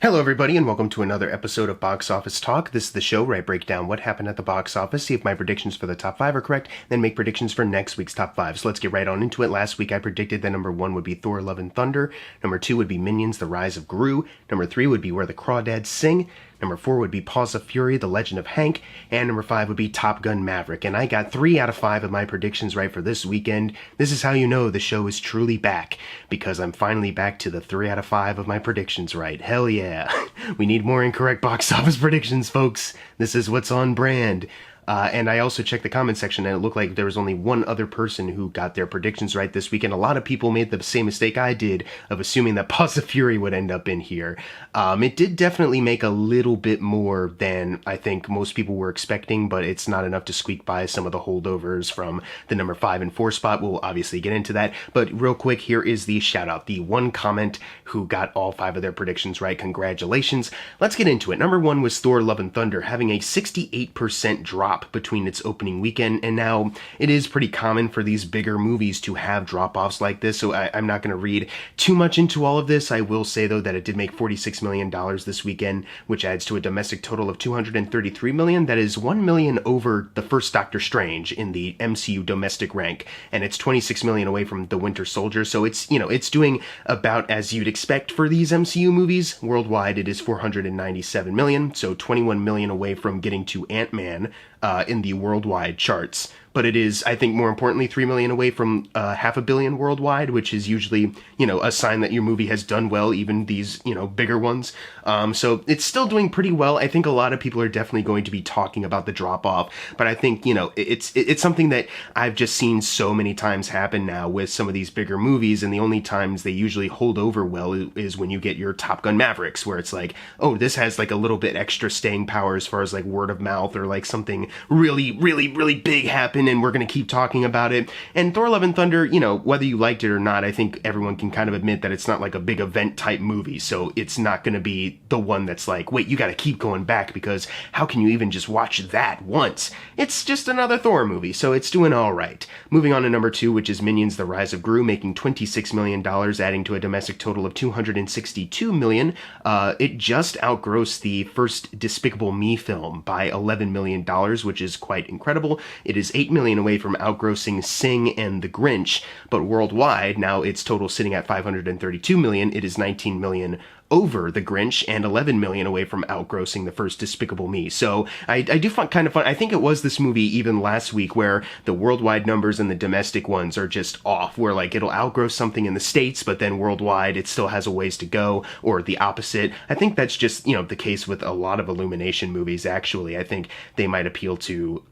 Hello everybody and welcome to another episode of Box Office Talk. This is the show where I break down what happened at the box office, see if my predictions for the top 5 are correct, then make predictions for next week's top 5. So let's get right on into it. Last week I predicted that number 1 would be Thor Love and Thunder, number 2 would be Minions The Rise of Gru, number 3 would be Where the Crawdads Sing, number 4 would be Paws of Fury, The Legend of Hank, and number 5 would be Top Gun Maverick. And I got 3 out of 5 of my predictions right for this weekend. This is how you know the show is truly back, because I'm finally back to the 3 out of 5 of my predictions right. Hell yeah. We need more incorrect box office predictions, folks. This is what's on brand. And I also checked the comment section, and it looked like there was only one other person who got their predictions right this weekend. A lot of people made the same mistake I did of assuming that Paws of Fury would end up in here. It did definitely make a little bit more than I think most people were expecting, but it's not enough to squeak by some of the holdovers from the number 5 and 4 spot. We'll obviously get into that. But real quick, here is the shout out. The one comment who got all 5 of their predictions right. Congratulations. Let's get into it. Number 1 was Thor Love and Thunder, having a 68% drop between its opening weekend, and now it is pretty common for these bigger movies to have drop-offs like this, so I'm not going to read too much into all of this. I will say, though, that it did make $46 million this weekend, which adds to a domestic total of $233 million. That is $1 million over the first Doctor Strange in the MCU domestic rank, and it's $26 million away from The Winter Soldier, so it's, it's doing about as you'd expect for these MCU movies. Worldwide, it is $497 million, so $21 million away from getting to Ant-Man in the worldwide charts. But it is, I think, more importantly, $3 million away from $500 million worldwide, which is usually, a sign that your movie has done well, even these, bigger ones. So it's still doing pretty well. I think a lot of people are definitely going to be talking about the drop-off, but I think, it's something that I've just seen so many times happen now with some of these bigger movies, and the only times they usually hold over well is when you get your Top Gun Mavericks, where it's like, oh, this has like a little bit extra staying power as far as like word of mouth, or like something really, really, really big happened, and we're going to keep talking about it. And Thor Love and Thunder, whether you liked it or not, I think everyone can kind of admit that it's not like a big event type movie, so it's not going to be the one that's like, wait, you got to keep going back, because how can you even just watch that once? It's just another Thor movie, so it's doing all right. Moving on to number 2, which is Minions The Rise of Gru, making $26 million, adding to a domestic total of $262 million. It just outgrossed the first Despicable Me film by $11 million, which is quite incredible. It is $8 million away from outgrossing Sing and The Grinch, but worldwide, now its total sitting at $532 million, it is $19 million over The Grinch and $11 million away from outgrossing the first Despicable Me. So I do find kind of fun. I think it was this movie even last week where the worldwide numbers and the domestic ones are just off, where like it'll outgross something in the States, but then worldwide it still has a ways to go, or the opposite. I think that's just, the case with a lot of Illumination movies, actually. I think they might appeal to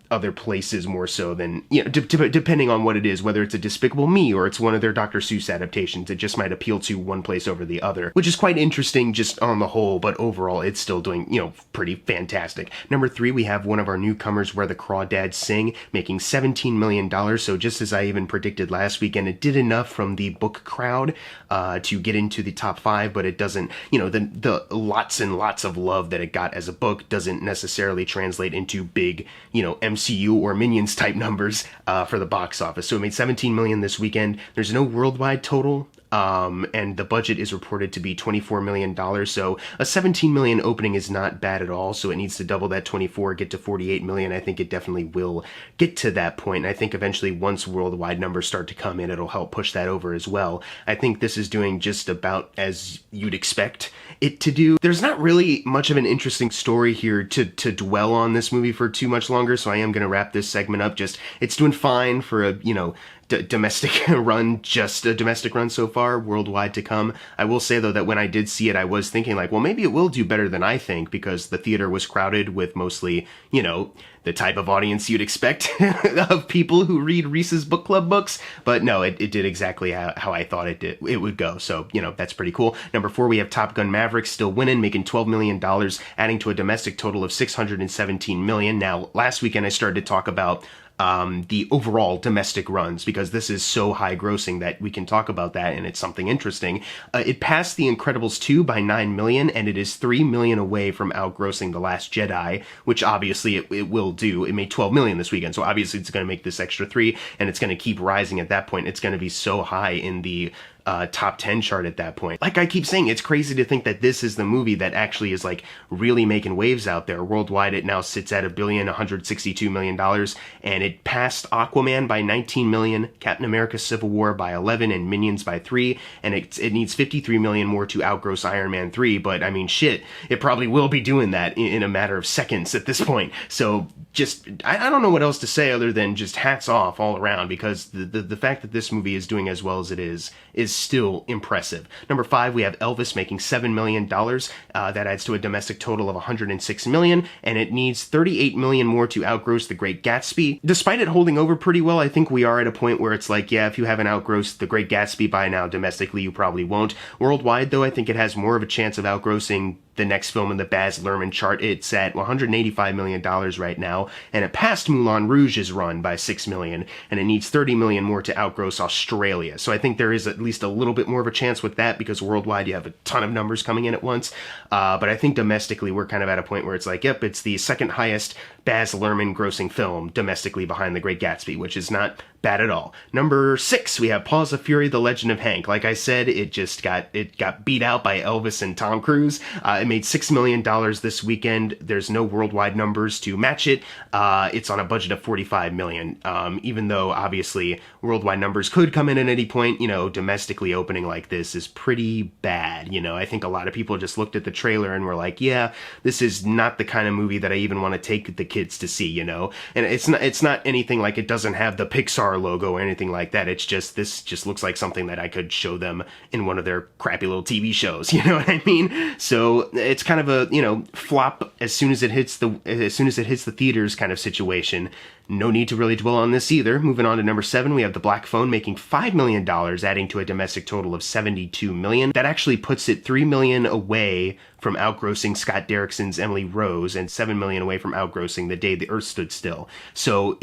other places more so than, depending on what it is, whether it's a Despicable Me or it's one of their Dr. Seuss adaptations, it just might appeal to one place over the other, which is quite interesting just on the whole, but overall it's still doing, pretty fantastic. Number 3, we have one of our newcomers, Where the Crawdads Sing, making $17 million, so just as I even predicted last weekend, it did enough from the book crowd to get into the top 5, but it doesn't, the lots and lots of love that it got as a book doesn't necessarily translate into big, MCU or Minions type numbers for the box office. So it made $17 million this weekend. There's no worldwide total. And the budget is reported to be $24 million, so a $17 million opening is not bad at all, so it needs to double that 24, get to $48 million. I think it definitely will get to that point, and I think eventually once worldwide numbers start to come in, it'll help push that over as well. I think this is doing just about as you'd expect it to do. There's not really much of an interesting story here to dwell on this movie for too much longer, so I am going to wrap this segment up. Just, it's doing fine for a, domestic run, just a domestic run so far, worldwide to come. I will say, though, that when I did see it, I was thinking, like, well, maybe it will do better than I think, because the theater was crowded with mostly, the type of audience you'd expect of people who read Reese's Book Club books. But no, it did exactly how I thought it would go. So, that's pretty cool. Number 4, we have Top Gun Maverick still winning, making $12 million, adding to a domestic total of $617 million. Now, last weekend I started to talk about the overall domestic runs, because this is so high grossing that we can talk about that, and it's something interesting. It passed The Incredibles 2 by $9 million, and it is $3 million away from outgrossing The Last Jedi, which obviously it will do. It made $12 million this weekend, so obviously it's going to make this extra 3, and it's going to keep rising at that point. It's going to be so high in the top 10 chart at that point. Like I keep saying, it's crazy to think that this is the movie that actually is like really making waves out there. Worldwide, it now sits at $1,162,000,000, and it passed Aquaman by 19 million, Captain America Civil War by 11, and Minions by 3, and it needs 53 million more to outgross Iron Man 3, but I mean, shit, it probably will be doing that in a matter of seconds at this point. So just, I don't know what else to say other than just hats off all around, because the fact that this movie is doing as well as it is still impressive. Number 5, we have Elvis making $7 million. That adds to a domestic total of $106 million, and it needs $38 million more to outgross The Great Gatsby. Despite it holding over pretty well, I think we are at a point where it's like, yeah, if you haven't outgrossed The Great Gatsby by now domestically, you probably won't. Worldwide, though, I think it has more of a chance of outgrossing the next film in the Baz Luhrmann chart. It's at $185 million right now, and it passed Moulin Rouge's run by $6 million, and it needs $30 million more to outgross Australia. So I think there is at least a little bit more of a chance with that, because worldwide you have a ton of numbers coming in at once. But I think domestically we're kind of at a point where it's like, yep, it's the second highest Baz Luhrmann grossing film domestically behind The Great Gatsby, which is not bad at all. Number 6, we have Paws of Fury, The Legend of Hank. Like I said, it got beat out by Elvis and Tom Cruise. It made $6 million this weekend. There's no worldwide numbers to match it. It's on a budget of $45 million. Even though obviously worldwide numbers could come in at any point, domestically opening like this is pretty bad. I think a lot of people just looked at the trailer and were like, yeah, this is not the kind of movie that I even want to take the kids to see, and it's not anything like, it doesn't have the Pixar logo or anything like that. It's just, this just looks like something that I could show them in one of their crappy little TV shows, you know what I mean? So it's kind of a, flop as soon as it hits the theaters kind of situation. No need to really dwell on this either. Moving on to number 7, we have The Black Phone making $5 million, adding to a domestic total of $72 million. That actually puts it $3 million away from outgrossing Scott Derrickson's Emily Rose, and $7 million away from outgrossing The Day the Earth Stood Still. So,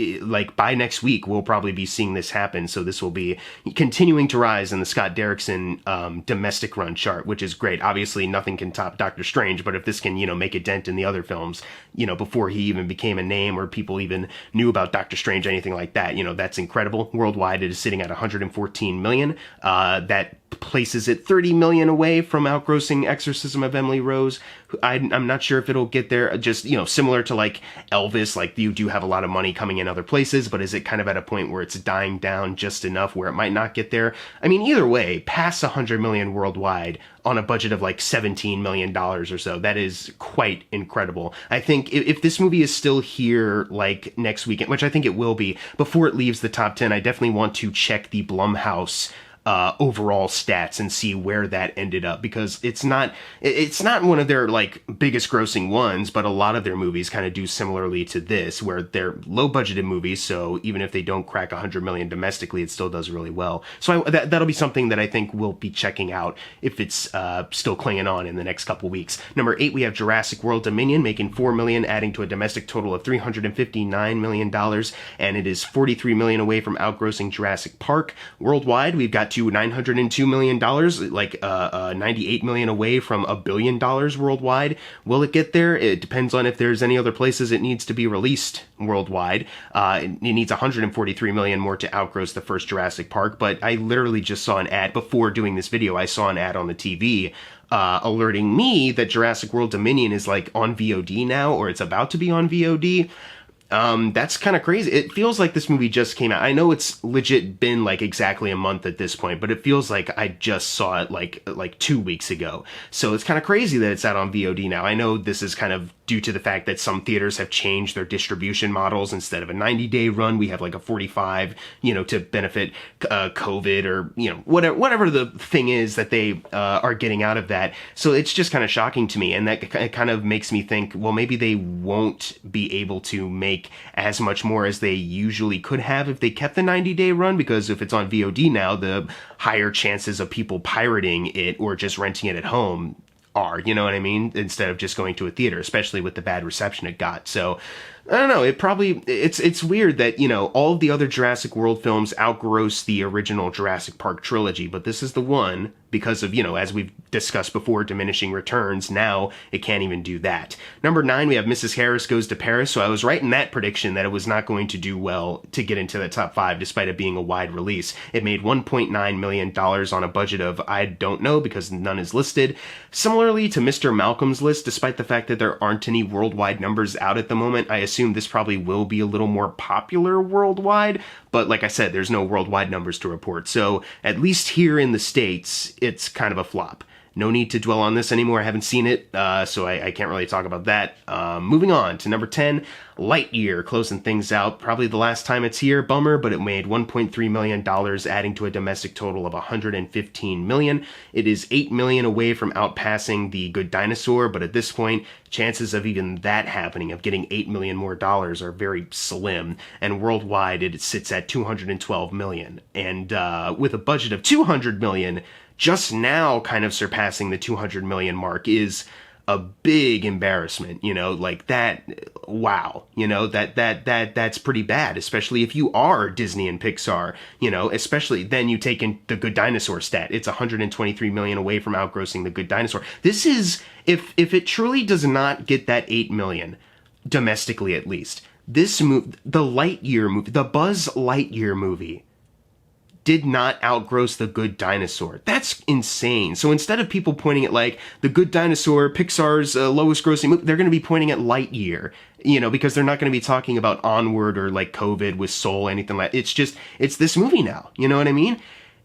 by next week, we'll probably be seeing this happen. So this will be continuing to rise in the Scott Derrickson domestic run chart, which is great. Obviously, nothing can top Doctor Strange, but if this can, make a dent in the other films, before he even became a name or people even knew about Doctor Strange, anything like that, that's incredible. Worldwide, it is sitting at $114 million. That places it $30 million away from outgrossing Exorcism of Emily Rose. I'm not sure if it'll get there. Just, similar to like Elvis, like you do have a lot of money coming in other places, but is it kind of at a point where it's dying down just enough where it might not get there? I mean, either way, past $100 million worldwide on a budget of like $17 million or so. That is quite incredible. I think if this movie is still here like next weekend, which I think it will be, before it leaves the top 10, I definitely want to check the Blumhouse overall stats and see where that ended up, because it's not one of their like biggest grossing ones, but a lot of their movies kind of do similarly to this, where they're low budgeted movies, so even if they don't crack 100 million domestically, it still does really well. So that'll be something that I think we'll be checking out if it's still clinging on in the next couple weeks. Number 8, we have Jurassic World Dominion making $4 million, adding to a domestic total of $359 million, and it is $43 million away from outgrossing Jurassic Park. Worldwide, we've got to $902 million, like $98 million away from $1 billion worldwide. Will it get there? It depends on if there's any other places it needs to be released worldwide. It needs $143 million more to outgross the first Jurassic Park, but I literally just saw an ad before doing this video. I saw an ad on the TV alerting me that Jurassic World Dominion is like on VOD now, or it's about to be on VOD. That's kind of crazy. It feels like this movie just came out. I know it's legit been like exactly a month at this point, but it feels like I just saw it like 2 weeks ago. So it's kind of crazy that it's out on VOD now. I know this is kind of due to the fact that some theaters have changed their distribution models. Instead of a 90-day run, we have like a 45, to benefit COVID, or, whatever the thing is that they are getting out of that. So it's just kind of shocking to me. And that kind of makes me think, well, maybe they won't be able to make as much more as they usually could have if they kept the 90-day run, because if it's on VOD now, the higher chances of people pirating it or just renting it at home are, you know what I mean, instead of just going to a theater, especially with the bad reception it got. So I don't know. It's weird that, all of the other Jurassic World films outgross the original Jurassic Park trilogy, but this is the one because of, as we've discussed before, diminishing returns. Now it can't even do that. Number 9, we have Mrs. Harris Goes to Paris. So I was right in that prediction that it was not going to do well to get into the top 5 despite it being a wide release. It made $1.9 million on a budget of, I don't know, because none is listed. Similarly to Mr. Malcolm's list, despite the fact that there aren't any worldwide numbers out at the moment, I assume this probably will be a little more popular worldwide, but like I said, there's no worldwide numbers to report, so at least here in the States, it's kind of a flop. No need to dwell on this anymore. I haven't seen it, so I can't really talk about that. Moving on to number 10, Lightyear, closing things out. Probably the last time it's here. Bummer, but it made $1.3 million, adding to a domestic total of $115 million. It is $8 million away from outpassing The Good Dinosaur, but at this point, chances of even that happening, of getting $8 million more dollars, are very slim. And worldwide, it sits at $212 million. And with a budget of $200 million, just now kind of surpassing the 200 million mark is a big embarrassment, like that. Wow. That's pretty bad, especially if you are Disney and Pixar, especially then you take in The Good Dinosaur stat. It's 123 million away from outgrossing The Good Dinosaur. This is, if it truly does not get that 8 million domestically, at least, this movie, the Lightyear movie, the Buzz Lightyear movie, did not outgross The Good Dinosaur. That's insane. So instead of people pointing at like The Good Dinosaur, Pixar's lowest grossing movie, they're going to be pointing at Lightyear, because they're not going to be talking about Onward or like COVID with Soul, anything like that. It's this movie now. You know what I mean?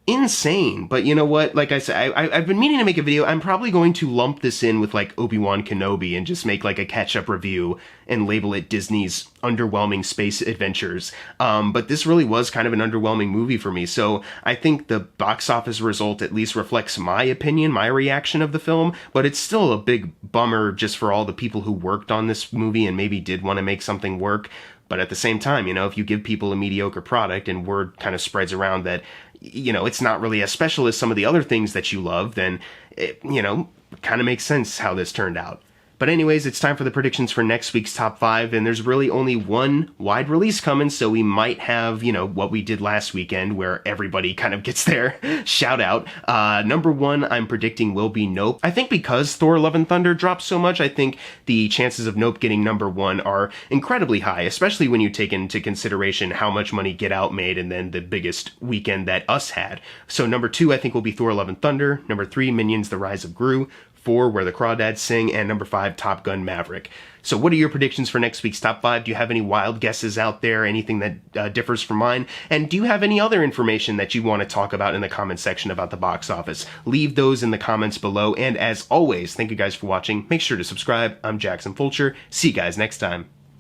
Insane. But you know what? Like I said, I've been meaning to make a video. I'm probably going to lump this in with like Obi-Wan Kenobi and just make like a catch-up review and label it Disney's underwhelming space adventures. But this really was kind of an underwhelming movie for me. So I think the box office result at least reflects my opinion, my reaction of the film, but it's still a big bummer just for all the people who worked on this movie and maybe did want to make something work. But at the same time, if you give people a mediocre product and word kind of spreads around that, it's not really as special as some of the other things that you love, then it, kind of makes sense how this turned out. But anyways, it's time for the predictions for next week's top 5, and there's really only one wide release coming, so we might have, what we did last weekend, where everybody kind of gets their shout out. Number 1, I'm predicting will be Nope. I think because Thor Love and Thunder dropped so much, I think the chances of Nope getting number 1 are incredibly high, especially when you take into consideration how much money Get Out made and then the biggest weekend that Us had. So number 2, I think, will be Thor Love and Thunder. Number 3, Minions: The Rise of Gru. 4, Where the Crawdads Sing, and number 5, Top Gun Maverick. So what are your predictions for next week's top 5? Do you have any wild guesses out there? Anything that differs from mine? And do you have any other information that you want to talk about in the comments section about the box office? Leave those in the comments below. And as always, thank you guys for watching. Make sure to subscribe. I'm Jackson Fulcher. See you guys next time.